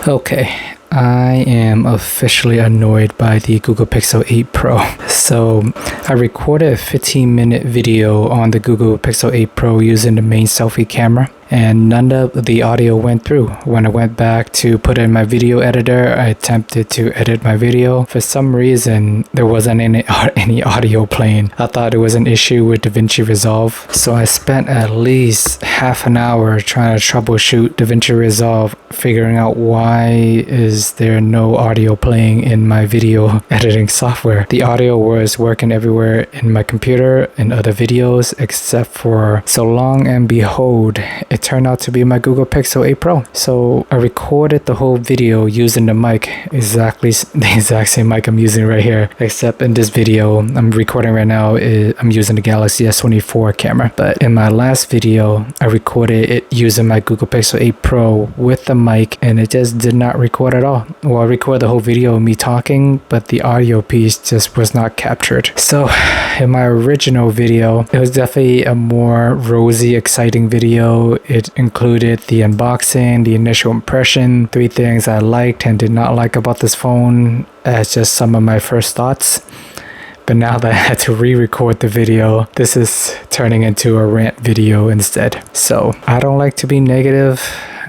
Okay, I am officially annoyed by the Google Pixel 8 Pro. So I recorded a 15-minute video on the Google Pixel 8 Pro using the main selfie camera, and none of the audio went through. When I went back to put in my video editor, I attempted to edit my video. For some reason, there wasn't any audio playing. I thought it was an issue with DaVinci Resolve. So I spent at least half an hour trying to troubleshoot DaVinci Resolve, figuring out why is there no audio playing in my video editing software. The audio was working everywhere in my computer and other videos except for so long and behold, it turned out to be my Google Pixel 8 Pro. So I recorded the whole video using the mic, exactly the exact same mic I'm using right here, except in this video I'm recording right now, I'm using the Galaxy S24 camera. But in my last video, I recorded it using my Google Pixel 8 Pro with the mic, and it just did not record at all. Well, I recorded the whole video of me talking, but the audio piece just was not captured. So in my original video, it was definitely a more rosy, exciting video. It included the unboxing, the initial impression, 3 things I liked and did not like about this phone as just some of my first thoughts. But now that I had to re-record the video, this is turning into a rant video instead. So I don't like to be negative,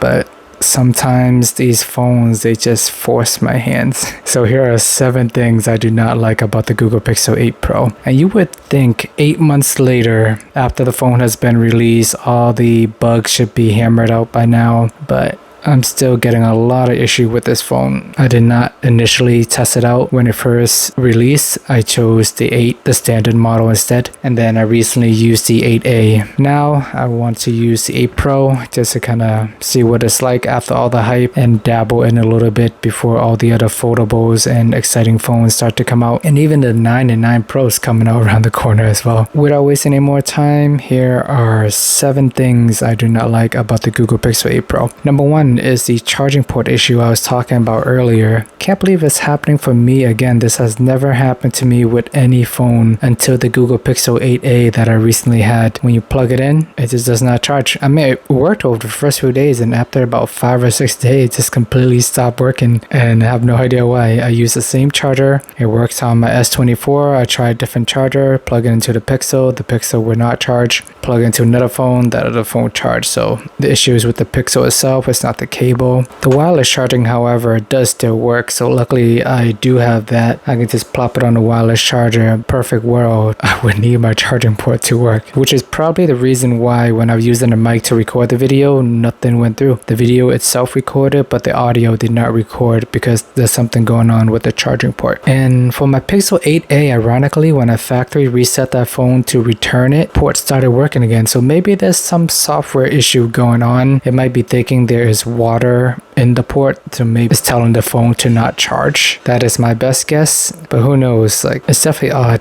but sometimes these phones, they just force my hands. So here are 7 things I do not like about the Google Pixel 8 Pro. And you would think 8 months later, after the phone has been released, all the bugs should be hammered out by now, but I'm still getting a lot of issue with this phone. I did not initially test it out when it first released. I chose the 8, the standard model instead, and then I recently used the 8A. Now I want to use the 8 Pro just to kind of see what it's like after all the hype and dabble in a little bit before all the other foldables and exciting phones start to come out. And even the 9 and 9 Pros coming out around the corner as well. Without wasting any more time, here are 7 things I do not like about the Google Pixel 8 Pro. Number 1 is the charging port issue I was talking about earlier. Can't believe it's happening for me again. This has never happened to me with any phone until the Google Pixel 8A that I recently had. When you plug it in, it just does not charge. I mean, it worked over the first few days, and after about 5 or 6 days, it just completely stopped working, and I have no idea why. I use the same charger. It works on my S24. I tried a different charger, plug it into the Pixel would not charge. Plug into another phone, that other phone charged. So the issue is with the Pixel itself, it's not the cable. The wireless charging, however, does still work, so luckily I do have that. I can just plop it on the wireless charger. Perfect world, I would need my charging port to work, which is probably the reason why when I was using the mic to record the video, nothing went through. The video itself recorded, but the audio did not record because there's something going on with the charging port. And for my Pixel 8A, ironically, when I factory reset that phone to return it, port started working again. So maybe there's some software issue going on. It might be thinking there is water in the port, so maybe it's telling the phone to not charge. That is my best guess, but who knows? Like, it's definitely odd.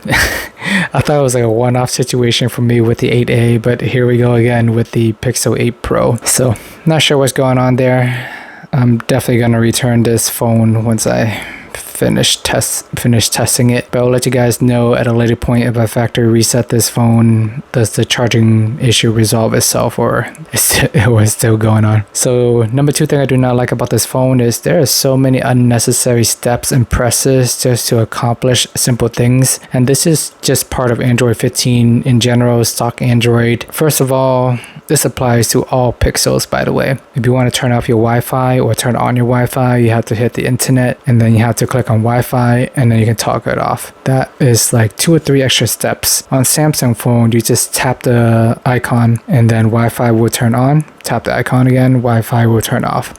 I thought it was like a one-off situation for me with the 8A, but here we go again with the Pixel 8 Pro. So not sure what's going on there. I'm definitely gonna return this phone once I finish testing it, but I'll let you guys know at a later point if I factory reset this phone, does the charging issue resolve itself, or it was still going on. So number 2 thing I do not like about this phone is there are so many unnecessary steps and presses just to accomplish simple things, and this is just part of Android 15 in general, stock Android. First of all, this applies to all Pixels, by the way. If you want to turn off your Wi-Fi or turn on your Wi-Fi, you have to hit the internet, and then you have to click on Wi-Fi, and then you can toggle it off. That is like 2 or 3 extra steps. On Samsung phone, you just tap the icon, and then Wi-Fi will turn on. Tap the icon again, Wi-Fi will turn off.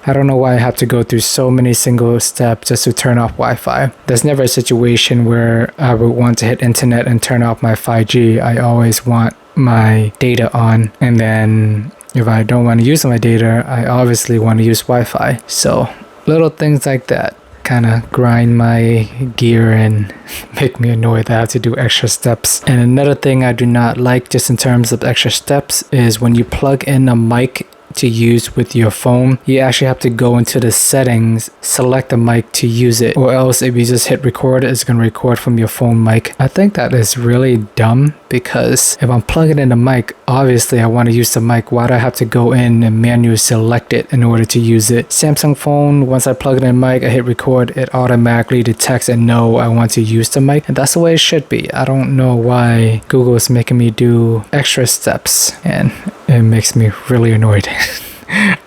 I don't know why I have to go through so many single steps just to turn off Wi-Fi. There's never a situation where I would want to hit internet and turn off my 5G. I always want my data on, and then if I don't want to use my data, I obviously want to use Wi-Fi. So little things like that kind of grind my gear and make me annoyed that I have to do extra steps. And another thing I do not like just in terms of extra steps is when you plug in a mic to use with your phone, you actually have to go into the settings, select the mic to use it, or else if you just hit record, it's going to record from your phone mic. I think that is really dumb, because if I'm plugging in the mic, obviously I want to use the mic. Why do I have to go in and manually select it in order to use it? Samsung phone, once I plug it in mic, I hit record, it automatically detects and know I want to use the mic, and that's the way it should be. I don't know why Google is making me do extra steps, and it makes me really annoyed.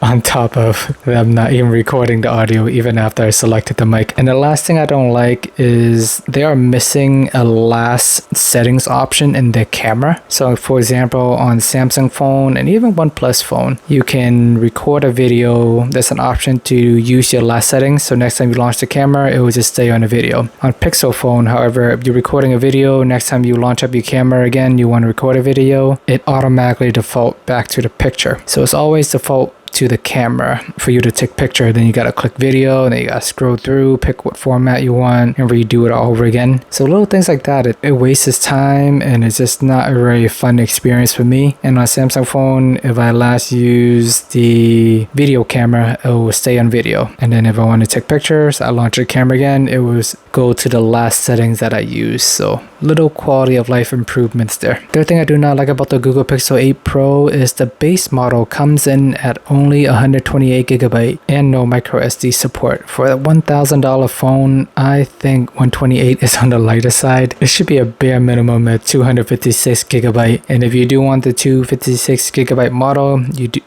On top of them not even recording the audio even after I selected the mic. And the last thing I don't like is they are missing a last settings option in their camera. So for example, on Samsung phone and even OnePlus phone, you can record a video. There's an option to use your last settings, so next time you launch the camera, it will just stay on the video. On Pixel phone, however, if you're recording a video, next time you launch up your camera again, you want to record a video, it automatically default back to the picture. So it's always default to the camera for you to take picture. Then you gotta click video, and then you gotta scroll through, pick what format you want, and redo it all over again. So little things like that, it wastes time, and it's just not a very fun experience for me. And on Samsung phone, if I last use the video camera, it will stay on video. And then if I want to take pictures, I launch the camera again, it will go to the last settings that I use. So little quality of life improvements there. The other thing I do not like about the Google Pixel 8 Pro is the base model comes in at only 128GB and no micro SD support. For a $1,000 phone, I think 128 is on the lighter side. It should be a bare minimum at 256GB, and if you do want the 256GB model,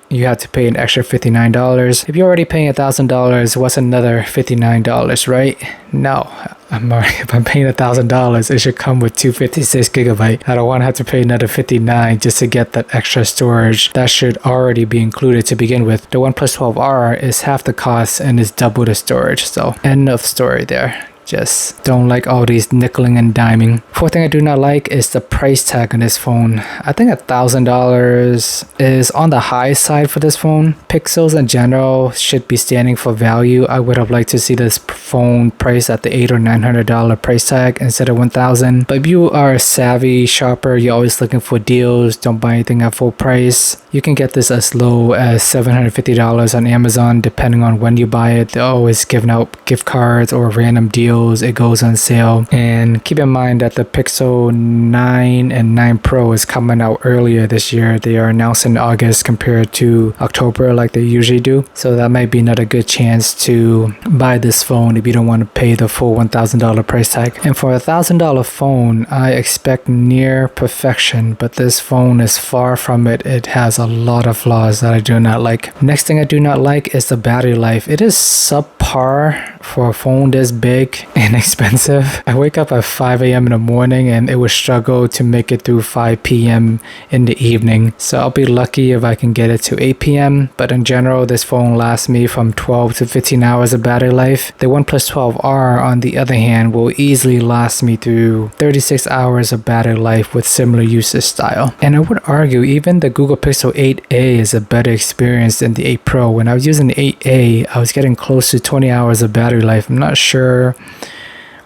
you have to pay an extra $59. If you're already paying $1,000, what's another $59, right? No. If I'm paying $1,000, it should come with 256GB. I don't want to have to pay another $59 just to get that extra storage. That should already be included to begin with. The OnePlus 12R is half the cost and is double the storage. So end of story there. Just don't like all these nickeling and diming. Fourth thing I do not like is the price tag on this phone. I think $1,000 is on the high side for this phone. Pixels in general should be standing for value. I would have liked to see this phone priced at the $800 or $900 price tag instead of $1,000. But if you are a savvy shopper, you're always looking for deals, don't buy anything at full price, you can get this as low as $750 on Amazon depending on when you buy it. They're always giving out gift cards or random deals. It goes on sale. And keep in mind that the Pixel 9 and 9 Pro is coming out earlier this year. They are announced in August compared to October like they usually do. So that might be another good chance to buy this phone if you don't want to pay the full $1,000 price tag. And for a $1,000 phone, I expect near perfection, but this phone is far from it. It has a lot of flaws that I do not like. Next thing I do not like is the battery life. It is subpar for a phone this big and expensive. I wake up at 5 a.m. in the morning and it would struggle to make it through 5 p.m. in the evening. So I'll be lucky if I can get it to 8 p.m. But in general, this phone lasts me from 12 to 15 hours of battery life. The OnePlus 12R, on the other hand, will easily last me through 36 hours of battery life with similar usage style. And I would argue even the Google Pixel 8a is a better experience than the 8 Pro. When I was using the 8a, I was getting close to 20 hours of battery life. I'm not sure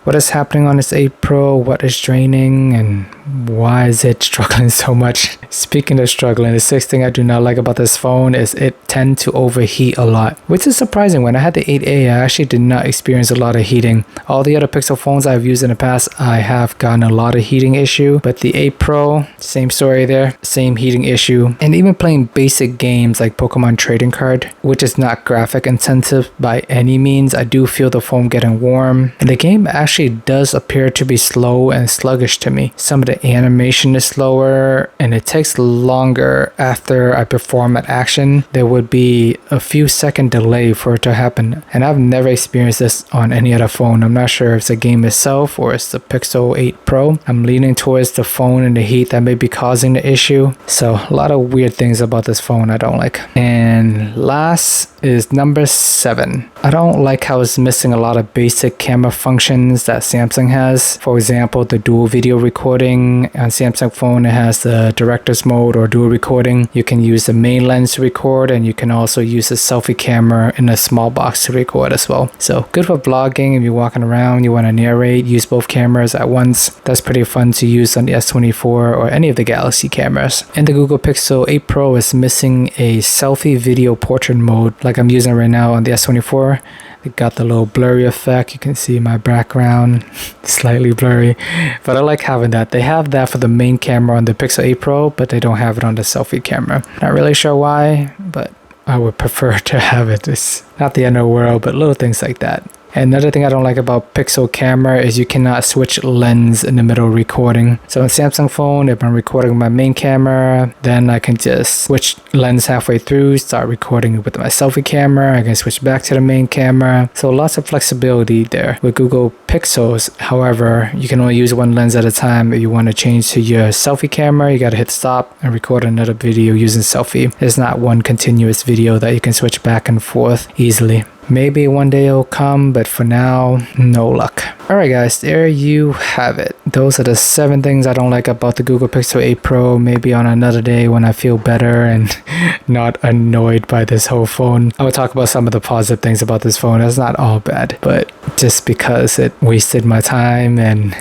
what is happening on this 8 Pro, what is draining, and why is it struggling so much? Speaking of struggling, the sixth thing I do not like about this phone is it tends to overheat a lot, which is surprising. When I had the 8A, I actually did not experience a lot of heating. All the other Pixel phones I've used in the past, I have gotten a lot of heating issue, but the 8 Pro, same story there, same heating issue. And even playing basic games like Pokemon Trading Card, which is not graphic intensive by any means, I do feel the phone getting warm. And the game actually does appear to be slow and sluggish to me. Some of the animation is slower and it takes longer after I perform an action. There would be a few second delay for it to happen, and I've never experienced this on any other phone. I'm not sure if it's the game itself or it's the Pixel 8 Pro. I'm leaning towards the phone and the heat that may be causing the issue. So a lot of weird things about this phone I don't like. And last is number 7. I don't like how it's missing a lot of basic camera functions that Samsung has. For example, the dual video recording recording. On Samsung phone, it has the director's mode or dual recording. You can use the main lens to record, and you can also use the selfie camera in a small box to record as well. So good for vlogging. If you're walking around, you want to narrate, use both cameras at once. That's pretty fun to use on the S24 or any of the Galaxy cameras. And the Google Pixel 8 Pro is missing a selfie video portrait mode like I'm using right now on the S24. It got the little blurry effect. You can see my background slightly blurry, but I like having that. They have that for the main camera on the Pixel 8 Pro, but they don't have it on the selfie camera. Not really sure why, but I would prefer to have it. It's not the end of the world, but little things like that. Another thing I don't like about Pixel camera is you cannot switch lens in the middle of recording. So on Samsung phone, if I'm recording my main camera, then I can just switch lens halfway through, start recording with my selfie camera. I can switch back to the main camera. So lots of flexibility there. With Google Pixels, however, you can only use one lens at a time. If you want to change to your selfie camera, you got to hit stop and record another video using selfie. There's not one continuous video that you can switch back and forth easily. Maybe one day it'll come, but for now, no luck. Alright guys, there you have it. Those are the 7 things I don't like about the Google Pixel 8 Pro. Maybe on another day when I feel better and not annoyed by this whole phone, I will talk about some of the positive things about this phone. It's not all bad, but just because it wasted my time and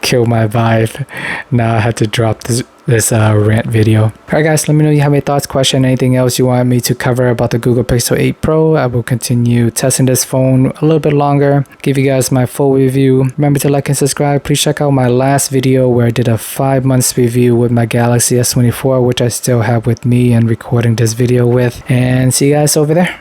killed my vibe, now I had to drop this rant video. Alright guys, let me know if you have any thoughts, question, anything else you want me to cover about the Google Pixel 8 Pro. I will continue testing this phone a little bit longer, give you guys my full review. Remember to like and subscribe. Please check out my last video where I did a 5 months review with my Galaxy S24, which I still have with me and recording this video with. And see you guys over there.